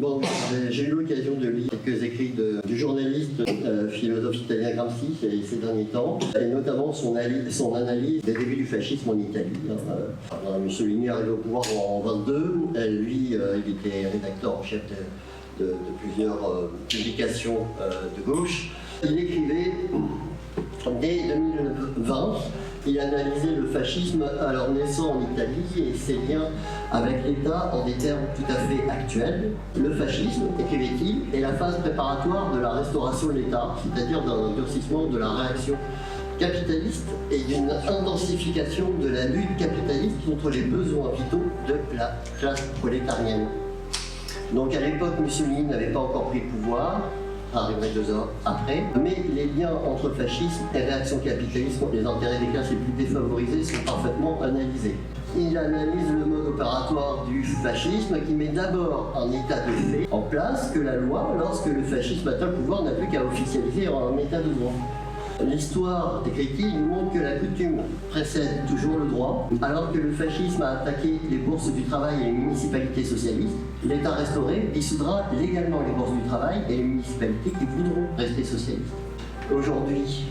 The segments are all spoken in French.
Bon, j'ai eu l'occasion de lire quelques écrits du journaliste philosophe italien Gramsci ces derniers temps, et notamment son analyse des débuts du fascisme en Italie. Mussolini est arrivé au pouvoir en 1922, lui il était rédacteur en chef de plusieurs publications de gauche. Il écrivait dès 2020. Il analysait le fascisme alors naissant en Italie et ses liens avec l'État en des termes tout à fait actuels. Le fascisme, écrivait-il, est la phase préparatoire de la restauration de l'État, c'est-à-dire d'un durcissement de la réaction capitaliste et d'une intensification de la lutte capitaliste contre les besoins vitaux de la classe prolétarienne. Donc à l'époque, Mussolini n'avait pas encore pris le pouvoir, arriverait 2 ans après, mais les liens entre fascisme et réaction capitaliste contre les intérêts des classes les plus défavorisées sont parfaitement analysés. Il analyse le mode opératoire du fascisme qui met d'abord un état de fait en place que la loi, lorsque le fascisme atteint le pouvoir, n'a plus qu'à officialiser en état de droit. L'histoire, écrit-il, nous montre que la coutume précède toujours le droit. Alors que le fascisme a attaqué les bourses du travail et les municipalités socialistes, l'État restauré dissoudra légalement les bourses du travail et les municipalités qui voudront rester socialistes. Aujourd'hui,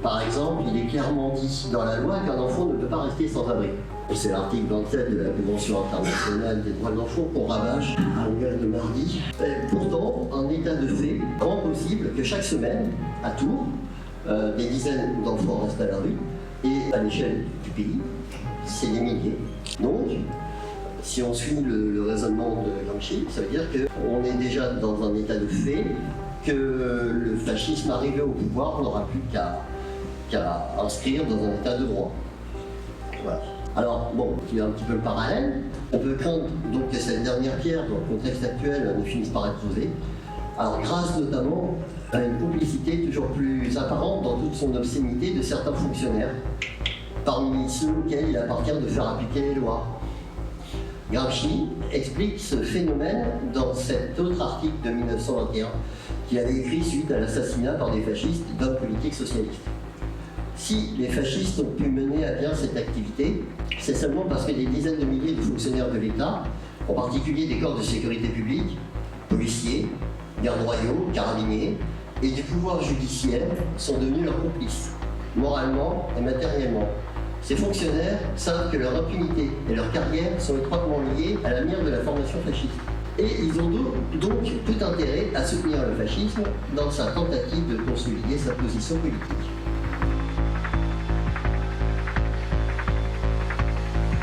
par exemple, il est clairement dit dans la loi qu'un enfant ne peut pas rester sans abri. C'est l'article 27 de la Convention internationale des droits de l'enfant qu'on rabâche à longueur de mardi. Et pourtant, un état de fait rend possible que chaque semaine, à Tours, des dizaines d'enfants restent à la rue, et à l'échelle du pays, c'est des milliers. Donc, si on suit le raisonnement de Gramsci, ça veut dire qu'on est déjà dans un état de fait, que le fascisme arrivé au pouvoir, on n'aura plus qu'à inscrire dans un état de droit. Voilà. Alors, bon, il y a un petit peu le parallèle. On peut craindre donc que cette dernière pierre, dans le contexte actuel, ne finisse par être posée. Alors, grâce notamment à une complicité toujours plus apparente dans toute son obscénité de certains fonctionnaires, parmi ceux auxquels il appartient de faire appliquer les lois. Gramsci explique ce phénomène dans cet autre article de 1921 qu'il avait écrit suite à l'assassinat par des fascistes d'hommes politiques socialistes. Si les fascistes ont pu mener à bien cette activité, c'est seulement parce que des dizaines de milliers de fonctionnaires de l'État, en particulier des corps de sécurité publique, policiers, gardes royaux, carabiniers, et du pouvoir judiciaire sont devenus leurs complices, moralement et matériellement. Ces fonctionnaires savent que leur impunité et leur carrière sont étroitement liées à la mire de la formation fasciste. Et ils ont donc tout intérêt à soutenir le fascisme dans sa tentative de consolider sa position politique.